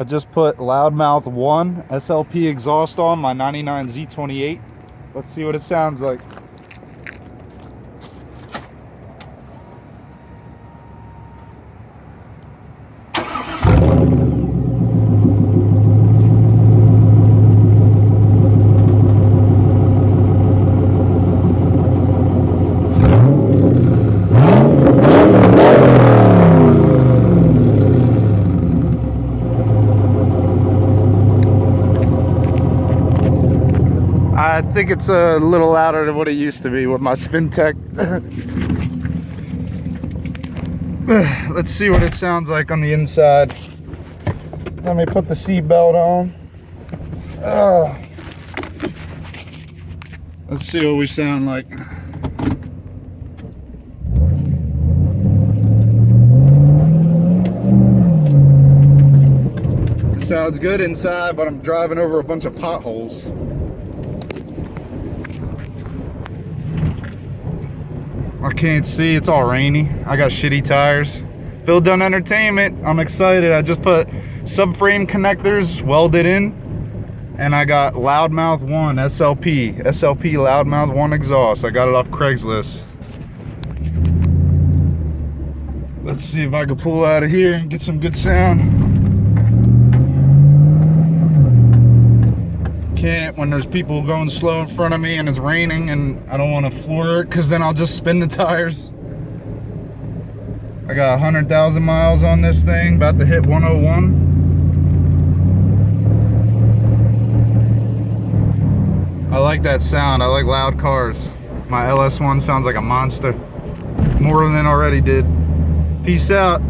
I just put Loudmouth 1 SLP exhaust on my 99 Z28. Let's see what it sounds like. I think it's a little louder than what it used to be with my spin tech. Let's see what it sounds like on the inside. Let me put the seat belt on. Let's see what we sound like. It sounds good inside, but I'm driving over a bunch of potholes. I can't see, it's all rainy. I got shitty tires. Dunn Entertainment, I'm excited. I just put subframe connectors welded in, and I got Loudmouth 1 SLP Loudmouth 1 exhaust. I got it off Craigslist. Let's see if I can pull out of here and get some good sound. Can't when there's people going slow in front of me and it's raining, and I don't want to floor it because then I'll just spin the tires. I got 100,000 miles on this thing, about to hit 101. I like that sound. I like loud cars. My LS1 sounds like a monster, more than it already did. Peace out.